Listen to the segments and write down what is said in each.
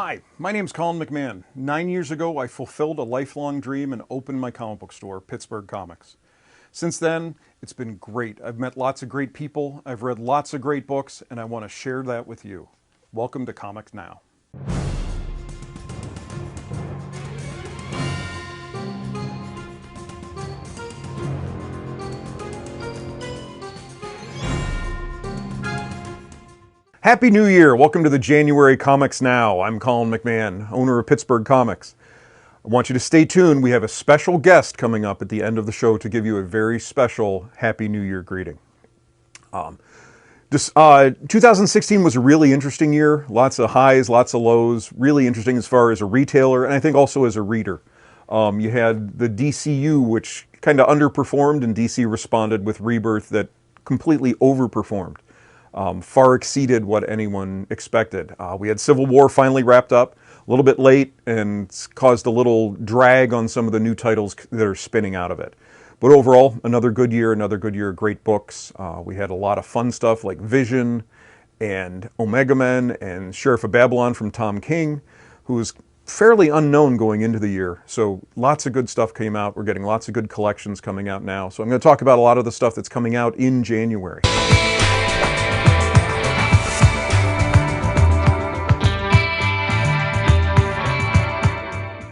Hi, my name's Colin McMahon. 9 years ago, I fulfilled a lifelong dream and opened my comic book store, Pittsburgh Comics. Since then, it's been great. I've met lots of great people, I've read lots of great books, and I want to share that with you. Welcome to Comics Now. Happy New Year! Welcome to the January Comics Now. I'm Colin McMahon, owner of Pittsburgh Comics. I want you to stay tuned. We have a special guest coming up at the end of the show to give you a very special Happy New Year greeting. 2016 was a really interesting year. Lots of highs, lots of lows. Really interesting as far as a retailer, and I think also as a reader. You had the DCU, which kind of underperformed, and DC responded with Rebirth that completely overperformed. Far exceeded what anyone expected. We had Civil War finally wrapped up, a little bit late, and caused a little drag on some of the new titles that are spinning out of it. But overall, another good year of great books. We had a lot of fun stuff like Vision and Omega Men and Sheriff of Babylon from Tom King, who was fairly unknown going into the year. So lots of good stuff came out. We're getting lots of good collections coming out now. So I'm going to talk about a lot of the stuff that's coming out in January.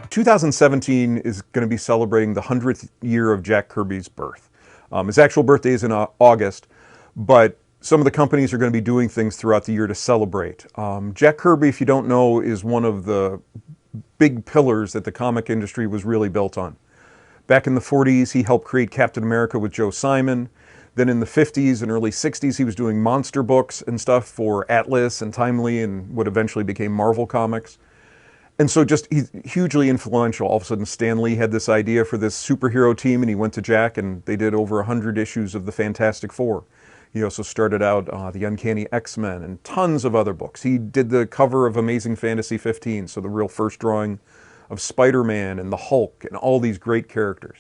2017 is going to be celebrating the 100th year of Jack Kirby's birth. His actual birthday is in August, but some of the companies are going to be doing things throughout the year to celebrate. Jack Kirby, if you don't know, is one of the big pillars that the comic industry was really built on. Back in the 40s, he helped create Captain America with Joe Simon. Then in the 50s and early 60s, he was doing monster books and stuff for Atlas and Timely and what eventually became Marvel Comics. And so just he's hugely influential. All of a sudden, Stan Lee had this idea for this superhero team, and he went to Jack, and they did over 100 issues of the Fantastic Four. He also started out the Uncanny X-Men and tons of other books. He did the cover of Amazing Fantasy 15, so the real first drawing of Spider-Man and the Hulk and all these great characters.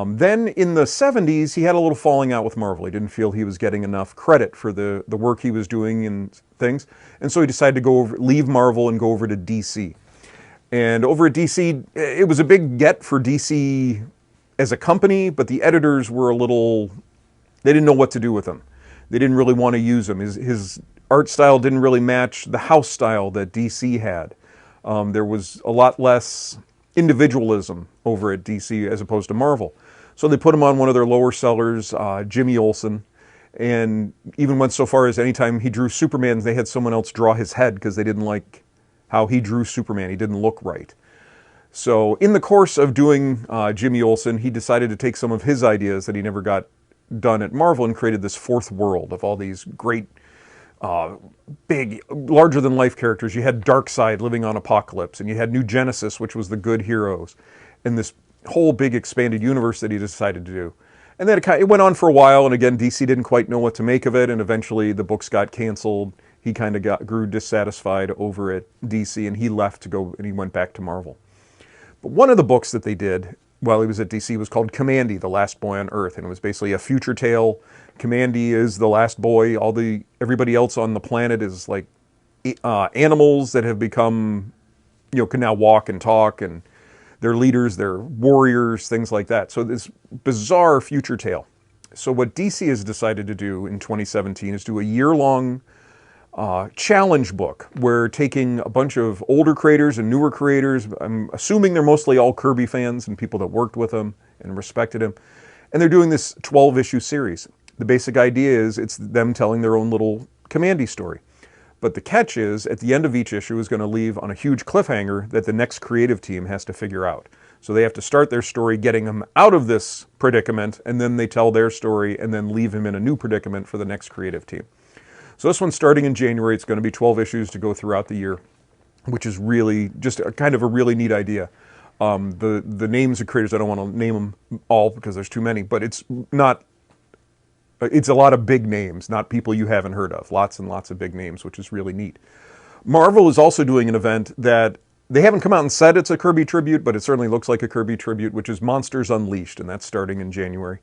Then in the 70s, he had a little falling out with Marvel. He didn't feel he was getting enough credit for the work he was doing and things. And so he decided to leave Marvel and go over to DC. And over at DC, it was a big get for DC as a company, but the editors were they didn't know what to do with him. They didn't really want to use him. His art style didn't really match the house style that DC had. There was a lot less individualism over at DC as opposed to Marvel. So they put him on one of their lower sellers, Jimmy Olsen, and even went so far as anytime he drew Superman, they had someone else draw his head because they didn't like how he drew Superman. He didn't look right. So in the course of doing Jimmy Olsen, he decided to take some of his ideas that he never got done at Marvel and created this fourth world of all these great big, larger-than-life characters. You had Darkseid living on Apokolips, and you had New Genesis, which was the good heroes, and this whole big expanded universe that he decided to do. And then it went on for a while, and again, DC didn't quite know what to make of it, and eventually the books got canceled. He kind of grew dissatisfied over at DC, and he left to go, and he went back to Marvel. But one of the books that they did while he was at DC was called Kamandi, The Last Boy on Earth, and it was basically a future tale. Kamandi is the last boy. Everybody else on the planet is like animals that have become, can now walk and talk, and they're leaders, they're warriors, things like that. So this bizarre future tale. So what DC has decided to do in 2017 is do a year-long challenge book. We're taking a bunch of older creators and newer creators. I'm assuming they're mostly all Kirby fans and people that worked with him and respected him. And they're doing this 12-issue series. The basic idea is it's them telling their own little Kamandi story. But the catch is, at the end of each issue is going to leave on a huge cliffhanger that the next creative team has to figure out. So they have to start their story getting him out of this predicament, and then they tell their story and then leave him in a new predicament for the next creative team. So this one's starting in January. It's going to be 12 issues to go throughout the year, which is really just kind of a really neat idea. The names of creators, I don't want to name them all because there's too many, but it's a lot of big names, not people you haven't heard of. Lots and lots of big names, which is really neat. Marvel is also doing an event that they haven't come out and said it's a Kirby tribute, but it certainly looks like a Kirby tribute, which is Monsters Unleashed, and that's starting in January,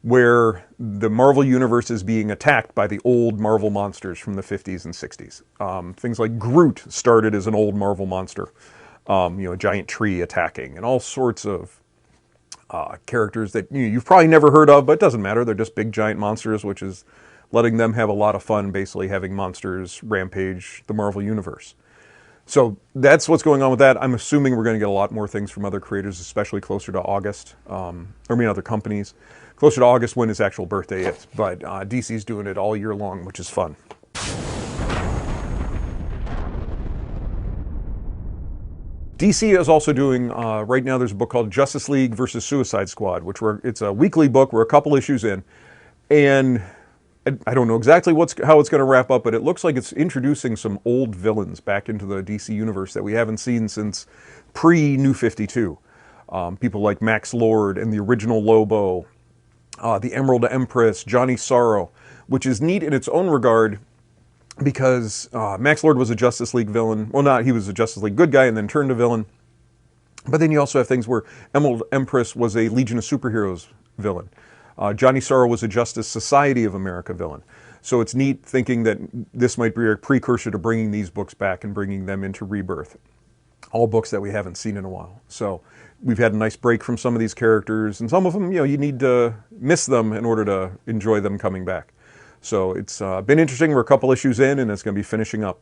where the Marvel Universe is being attacked by the old Marvel monsters from the 50s and 60s. Things like Groot started as an old Marvel monster, a giant tree attacking, and all sorts of characters that you've probably never heard of, but it doesn't matter. They're just big giant monsters, which is letting them have a lot of fun, basically having monsters rampage the Marvel Universe. So that's what's going on with that. I'm assuming we're going to get a lot more things from other creators, especially closer to August. Other companies. Closer to August when his actual birthday is. But DC's doing it all year long, which is fun. DC is also doing, right now there's a book called Justice League versus Suicide Squad, it's a weekly book. We're a couple issues in. And I don't know exactly how it's going to wrap up, but it looks like it's introducing some old villains back into the DC universe that we haven't seen since pre-New 52. People like Max Lord and the original Lobo, the Emerald Empress, Johnny Sorrow, which is neat in its own regard because Max Lord was a Justice League villain. Well, he was a Justice League good guy and then turned a villain. But then you also have things where Emerald Empress was a Legion of Superheroes villain. Johnny Sorrow was a Justice Society of America villain. So it's neat thinking that this might be a precursor to bringing these books back and bringing them into Rebirth. All books that we haven't seen in a while. So we've had a nice break from some of these characters, and some of them, you need to miss them in order to enjoy them coming back. So it's been interesting. We're a couple issues in, and it's going to be finishing up.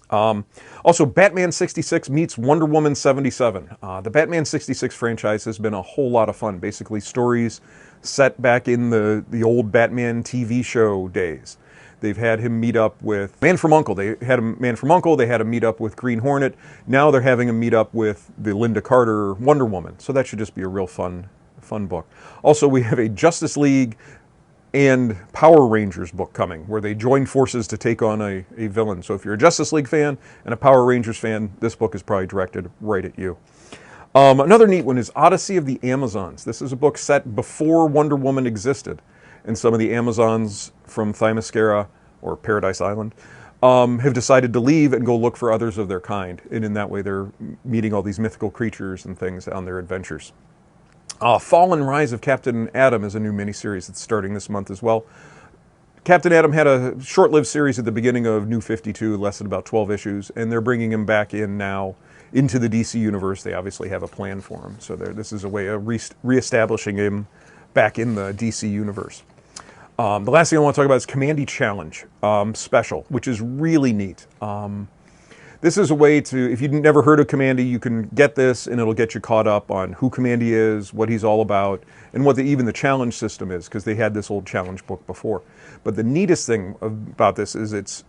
Also, Batman 66 meets Wonder Woman 77. The Batman 66 franchise has been a whole lot of fun. Basically, stories set back in the old Batman TV show days. They've had him meet up with Man from U.N.C.L.E. They had him Man from U.N.C.L.E. They had him meet up with Green Hornet. Now they're having him meet up with the Linda Carter Wonder Woman. So that should just be a real fun book. Also, we have a Justice League and Power Rangers book coming where they join forces to take on a villain. So if you're a Justice League fan and a Power Rangers fan, this book is probably directed right at you. Another neat one is Odyssey of the Amazons. This is a book set before Wonder Woman existed. And some of the Amazons from Themyscira, or Paradise Island, have decided to leave and go look for others of their kind. And in that way, they're meeting all these mythical creatures and things on their adventures. Fall and Rise of Captain Atom is a new miniseries that's starting this month as well. Captain Atom had a short-lived series at the beginning of New 52, lasted about 12 issues, and they're bringing him back in now into the DC universe. They obviously have a plan for him. So this is a way of reestablishing him back in the DC universe. The last thing I want to talk about is Kamandi Challenge Special, which is really neat. This is a way to, if you've never heard of Kamandi, you can get this and it'll get you caught up on who Kamandi is, what he's all about, and what even the challenge system is, because they had this old challenge book before. But the neatest thing about this is it's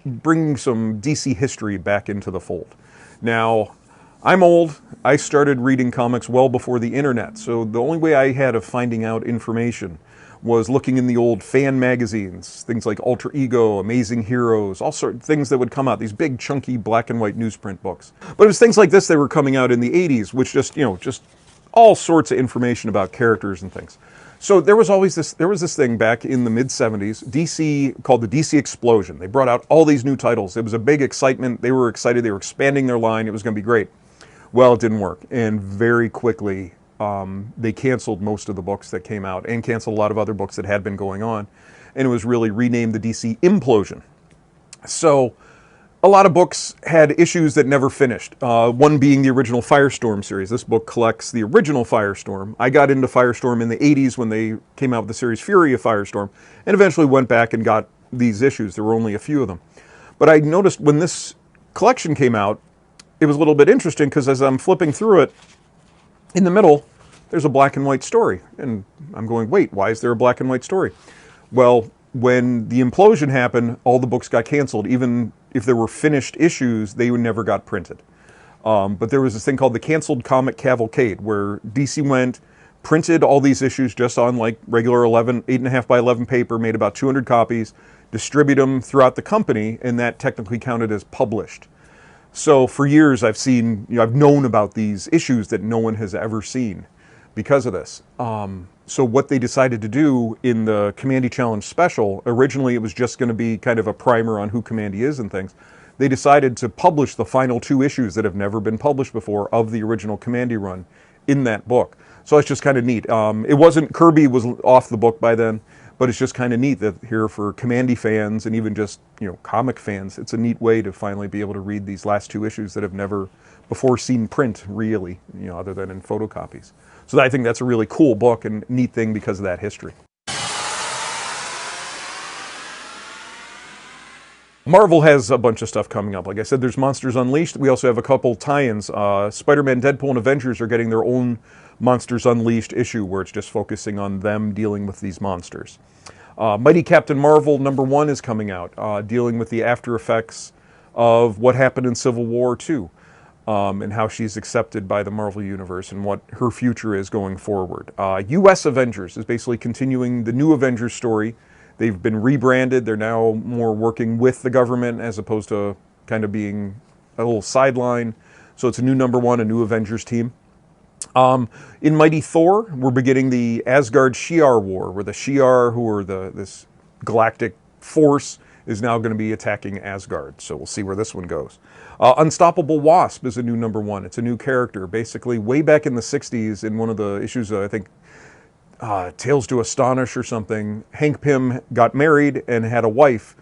bringing some DC history back into the fold. Now, I'm old. I started reading comics well before the internet, so the only way I had of finding out information was looking in the old fan magazines, things like Alter Ego, Amazing Heroes, all sorts of things that would come out, these big chunky black and white newsprint books. But it was things like this that were coming out in the 80s, which just all sorts of information about characters and things. So there was this thing back in the mid-70s, DC, called the DC Explosion. They brought out all these new titles. It was a big excitement. They were excited. They were expanding their line. It was going to be great. Well, it didn't work. And very quickly, they canceled most of the books that came out and canceled a lot of other books that had been going on. And it was really renamed the DC Implosion. So a lot of books had issues that never finished. One being the original Firestorm series. This book collects the original Firestorm. I got into Firestorm in the 80s when they came out with the series Fury of Firestorm, and eventually went back and got these issues. There were only a few of them. But I noticed when this collection came out, it was a little bit interesting because as I'm flipping through it, in the middle, there's a black and white story. And I'm going, wait, why is there a black and white story? Well, when the implosion happened, all the books got canceled. Even if there were finished issues, they never got printed. But there was this thing called the Canceled Comic Cavalcade, where DC went, printed all these issues just on like regular 8.5 by 11 paper, made about 200 copies, distribute them throughout the company, and that technically counted as published. So for years I've seen, I've known about these issues that no one has ever seen because of this. So what they decided to do in the Kamandi Challenge special, originally it was just going to be kind of a primer on who Kamandi is and things. They decided to publish the final 2 issues that have never been published before of the original Kamandi run in that book. So it's just kind of neat. It wasn't, Kirby was off the book by then, but it's just kind of neat that here for Commandy fans and even just, comic fans, it's a neat way to finally be able to read these last 2 issues that have never before seen print, really, other than in photocopies. So I think that's a really cool book and neat thing because of that history. Marvel has a bunch of stuff coming up. Like I said, there's Monsters Unleashed. We also have a couple tie-ins. Spider-Man, Deadpool, and Avengers are getting their own Monsters Unleashed issue where it's just focusing on them dealing with these monsters. Mighty Captain Marvel #1 is coming out, dealing with the after effects of what happened in Civil War II, and how she's accepted by the Marvel Universe and what her future is going forward. U.S. Avengers is basically continuing the new Avengers story. They've been rebranded. They're now more working with the government as opposed to kind of being a little sideline. So it's a new #1, a new Avengers team. In Mighty Thor, we're beginning the Asgard Shi'ar War, where the Shi'ar, who are this galactic force, is now going to be attacking Asgard. So we'll see where this one goes. Unstoppable Wasp is a new #1. It's a new character. Basically, way back in the 60s, in one of the issues, I think, Tales to Astonish or something, Hank Pym got married and had a wife,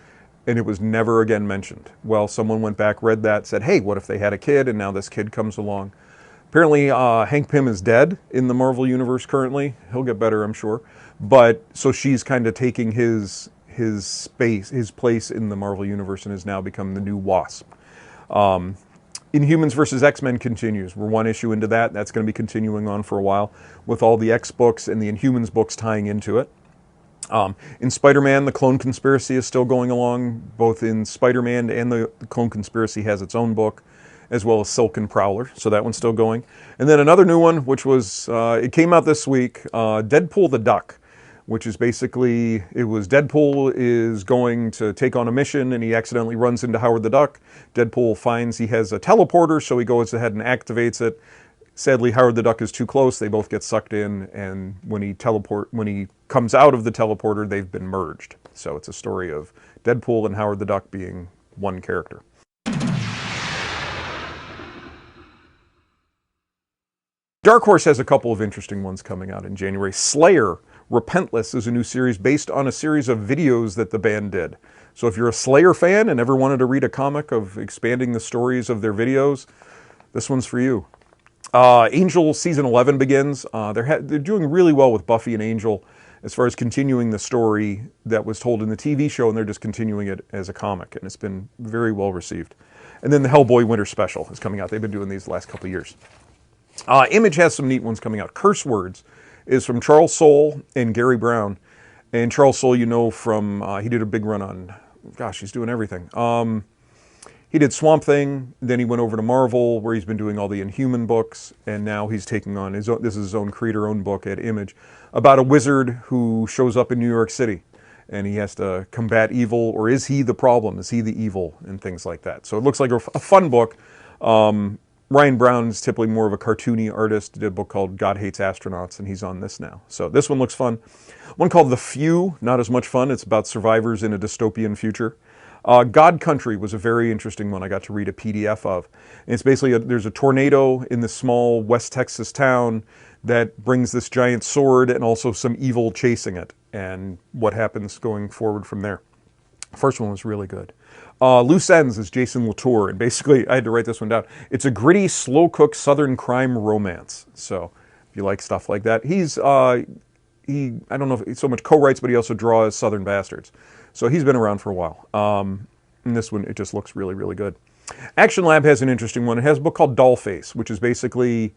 and it was never again mentioned. Well, someone went back, read that, said, hey, what if they had a kid, and now this kid comes along. Apparently, Hank Pym is dead in the Marvel Universe currently. He'll get better, I'm sure. But, so she's kind of taking his space, his place in the Marvel Universe, and has now become the new Wasp. Inhumans vs. X-Men continues. We're 1 issue into that. That's going to be continuing on for a while with all the X books and the Inhumans books tying into it. In Spider-Man, the Clone Conspiracy is still going along. Both in Spider-Man and the Clone Conspiracy has its own book, as well as Silk and Prowler. So that one's still going. And then another new one, which was, it came out this week, Deadpool the Duck, which is basically, it was Deadpool is going to take on a mission and he accidentally runs into Howard the Duck. Deadpool finds he has a teleporter, so he goes ahead and activates it. Sadly, Howard the Duck is too close. They both get sucked in, and when he comes out of the teleporter, they've been merged. So it's a story of Deadpool and Howard the Duck being one character. Dark Horse has a couple of interesting ones coming out in January. Slayer Repentless is a new series based on a series of videos that the band did. So if you're a Slayer fan and ever wanted to read a comic of expanding the stories of their videos, this one's for you. Angel Season 11 begins. They're doing really well with Buffy and Angel as far as continuing the story that was told in the TV show, and they're just continuing it as a comic, and it's been very well received. And then the Hellboy Winter Special is coming out. They've been doing these the last couple of years. Image has some neat ones coming out. Curse Words is from Charles Soule and Gary Brown. And Charles Soule, from, he did a big run on, gosh, he's doing everything. He did Swamp Thing, then he went over to Marvel, where he's been doing all the Inhuman books, and now he's taking on his own, this is his own creator-owned book at Image, about a wizard who shows up in New York City, and he has to combat evil, or is he the problem? Is he the evil? And things like that. So it looks like a fun book. Ryan Brown is typically more of a cartoony artist. He did a book called God Hates Astronauts, and he's on this now. So this one looks fun. One called The Few, not as much fun. It's about survivors in a dystopian future. God Country was a very interesting one I got to read a PDF of. And it's basically, there's a tornado in this small West Texas town that brings this giant sword and also some evil chasing it, and what happens going forward from there. First one was really good. Loose Ends is Jason Latour, and basically, I had to write this one down. It's a gritty, slow-cooked Southern crime romance. So, if you like stuff like that, I don't know if he's so much co-writes, but he also draws Southern Bastards. So he's been around for a while. And this one, it just looks really, really good. Action Lab has an interesting one. It has a book called Dollface, which is basically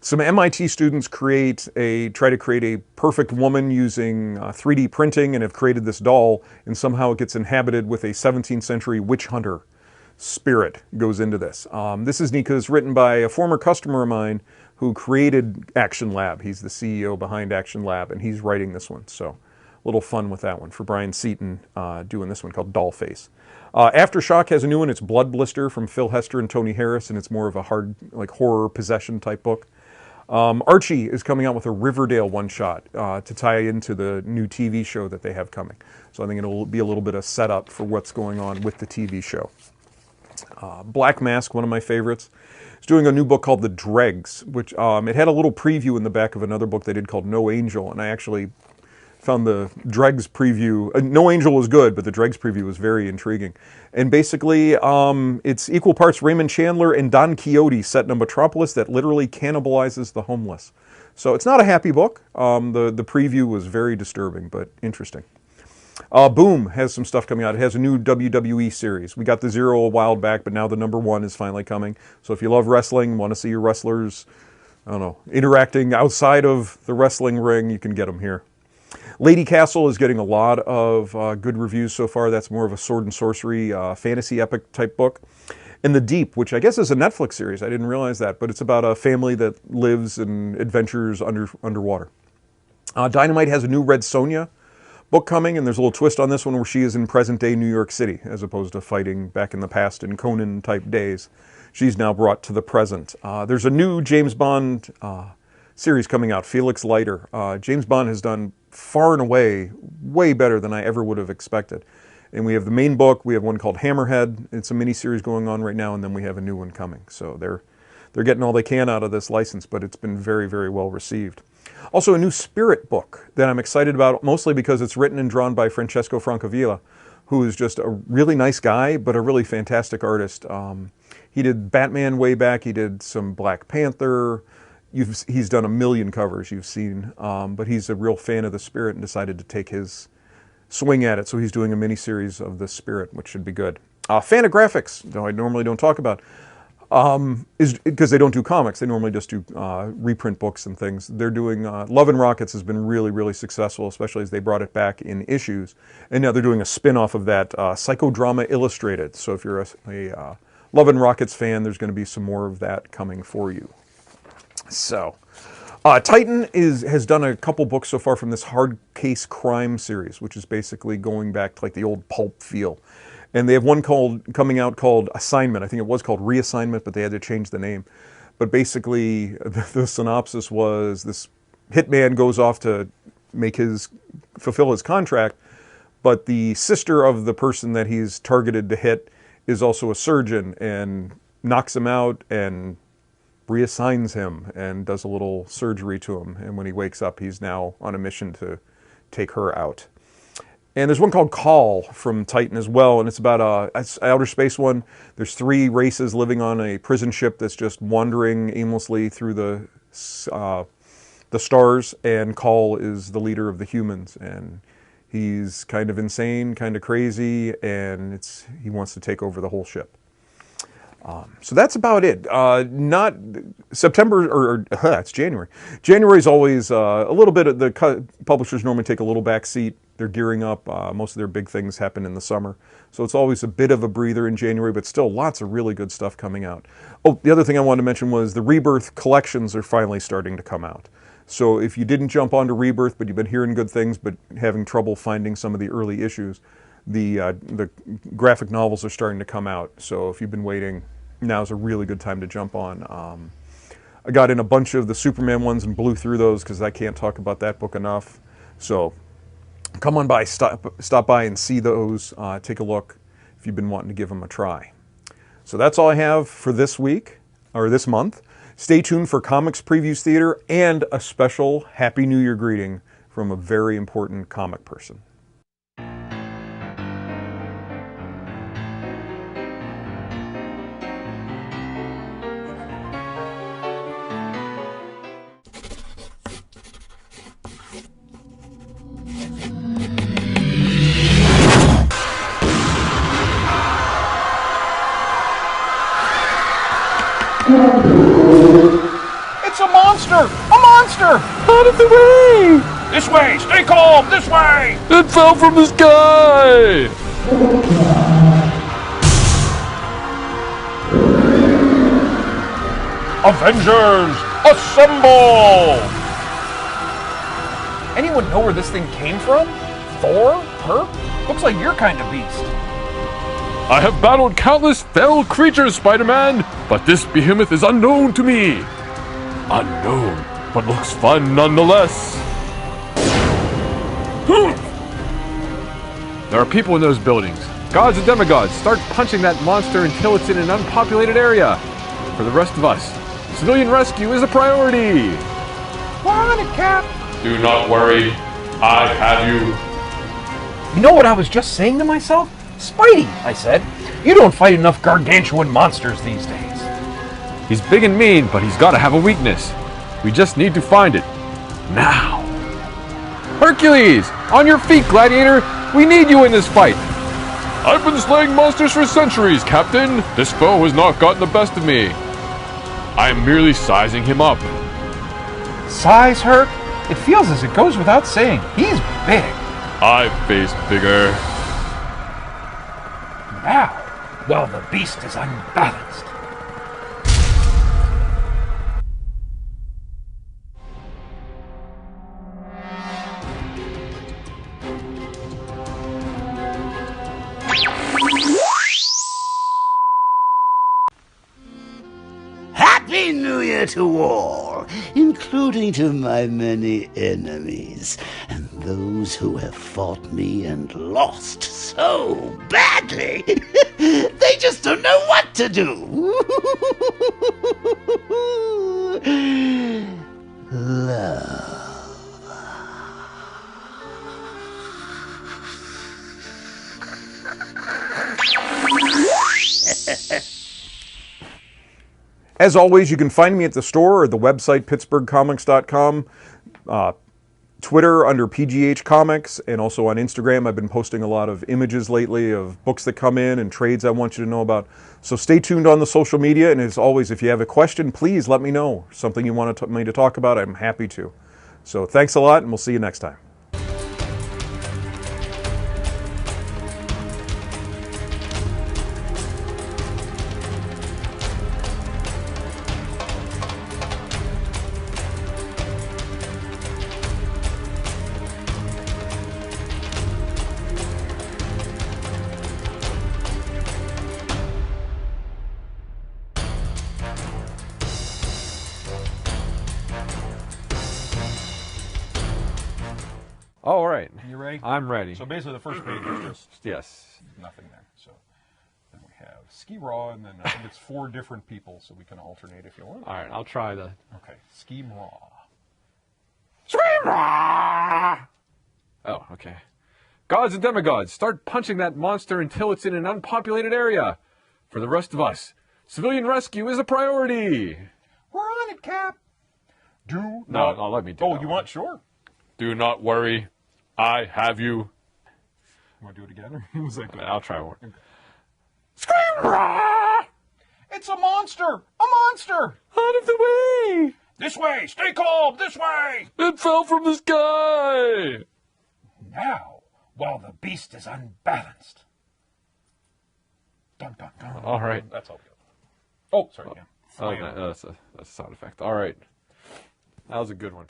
some MIT students try to create a perfect woman using 3D printing, and have created this doll, and somehow it gets inhabited with a 17th century witch hunter spirit goes into this. This is neat because it's written by a former customer of mine who created Action Lab. He's the CEO behind Action Lab, and he's writing this one. So a little fun with that one for Brian Seaton, doing this one called Dollface. Aftershock has a new one. It's Blood Blister from Phil Hester and Tony Harris, and it's more of a hard, like, horror possession type book. Archie is coming out with a Riverdale one-shot to tie into the new TV show that they have coming. So I think it'll be a little bit of setup for what's going on with the TV show. Black Mask, one of my favorites, is doing a new book called The Dregs, which it had a little preview in the back of another book they did called No Angel, and I actually found the Dregs preview. No Angel was good, but the Dregs preview was very intriguing. And basically, it's equal parts Raymond Chandler and Don Quixote set in a metropolis that literally cannibalizes the homeless. So it's not a happy book. The preview was very disturbing, but interesting. Boom has some stuff coming out. It has a new WWE series. We got the Zero a while back, but now the #1 is finally coming. So if you love wrestling, want to see your wrestlers, I don't know, interacting outside of the wrestling ring, you can get them here. Lady Castle is getting a lot of good reviews so far. That's more of a sword and sorcery fantasy epic type book. And The Deep, which I guess is a Netflix series. I didn't realize that, but it's about a family that lives and adventures underwater. Dynamite has a new Red Sonja book coming, and there's a little twist on this one where she is in present-day New York City, as opposed to fighting back in the past in Conan-type days. She's now brought to the present. There's a new James Bond series coming out, Felix Leiter. James Bond has done far and away way better than I ever would have expected. And we have the main book, we have one called Hammerhead. It's a mini-series going on right now, and then we have a new one coming. So they're getting all they can out of this license, but it's been very, very well received. Also, a new Spirit book that I'm excited about, mostly because it's written and drawn by Francesco Francavilla, who is just a really nice guy, but a really fantastic artist. He did Batman way back. He did some Black Panther. He's done a million covers you've seen, but he's a real fan of the Spirit and decided to take his swing at it. So he's doing a mini-series of the Spirit, which should be good. Fantagraphics, though I normally don't talk about, is because they don't do comics. They normally just do reprint books and things. They're doing Love and Rockets has been really, really successful, especially as they brought it back in issues. And now they're doing a spin-off of that, Psychodrama Illustrated. So if you're a Love and Rockets fan, there's going to be some more of that coming for you. So, Titan has done a couple books so far from this hard case crime series, which is basically going back to like the old pulp feel. And they have one coming out called Assignment. I think it was called Reassignment, but they had to change the name. But basically, the synopsis was this hitman goes off to fulfill his contract, but the sister of the person that he's targeted to hit is also a surgeon and knocks him out and reassigns him and does a little surgery to him. And when he wakes up, he's now on a mission to take her out. And there's one called Call from Titan as well, and it's about an outer space one. There's 3 races living on a prison ship that's just wandering aimlessly through the stars, and Call is the leader of the humans. And he's kind of insane, kind of crazy, and he wants to take over the whole ship. So that's about it. Not September, or it's January. January is always a little bit, the publishers normally take a little back seat. They're gearing up. Most of their big things happen in the summer. So it's always a bit of a breather in January, but still lots of really good stuff coming out. Oh, the other thing I wanted to mention was the Rebirth collections are finally starting to come out. So if you didn't jump onto Rebirth, but you've been hearing good things, but having trouble finding some of the early issues, the graphic novels are starting to come out. So if you've been waiting, now's a really good time to jump on. I got in a bunch of the Superman ones and blew through those because I can't talk about that book enough. So come on by, stop by and see those. Take a look if you've been wanting to give them a try. So that's all I have for this week, or this month. Stay tuned for Comics Previews Theater and a special Happy New Year greeting from a very important comic person. It's a monster! A monster! Out of the way! This way! Stay calm! This way! It fell from the sky! Avengers, assemble! Anyone know where this thing came from? Thor? Her? Looks like your kind of beast. I have battled countless fell creatures, Spider-Man, but this behemoth is unknown to me. Unknown, but looks fun nonetheless. There are people in those buildings. Gods and demigods, start punching that monster until it's in an unpopulated area. For the rest of us, civilian rescue is a priority. We're on it, Cap. Do not worry. I have you. You know what I was just saying to myself? Spidey, I said. You don't fight enough gargantuan monsters these days. He's big and mean, but he's got to have a weakness. We just need to find it. Now. Hercules! On your feet, gladiator! We need you in this fight! I've been slaying monsters for centuries, Captain! This foe has not gotten the best of me. I am merely sizing him up. Size, Herc? It feels as it goes without saying. He's big. I've faced bigger. Now, while the beast is unbalanced. Happy New Year to all, including to my many enemies, and those who have fought me and lost so badly, they just don't know what to do. Love. As always, you can find me at the store or the website pittsburghcomics.com, Twitter under PGH Comics, and also on Instagram. I've been posting a lot of images lately of books that come in and trades I want you to know about. So stay tuned on the social media, and as always, if you have a question, please let me know. Something you want me to talk about, I'm happy to. So thanks a lot, and we'll see you next time. All right. You ready? I'm ready. So basically the first page is just Yes. nothing there. So then we have Ski Raw, and then I think it's 4 different people, so we can alternate if you want. All right, I'll try the... Okay, Ski Raw. Oh, okay. Gods and demigods, start punching that monster until it's in an unpopulated area. For the rest of us, civilian rescue is a priority. We're on it, Cap. Do No, not... no, let me do Oh, that you one. want? Sure. Do not worry. I have you. You want to do it again? Or was that good? I'll try one. It's a monster! A monster! Out of the way! This way! Stay calm! This way! It fell from the sky! Now, while the beast is unbalanced. Dun dun dun. All right. That's all good. Oh, sorry. Yeah. Oh, that's a sound effect. All right. That was a good one.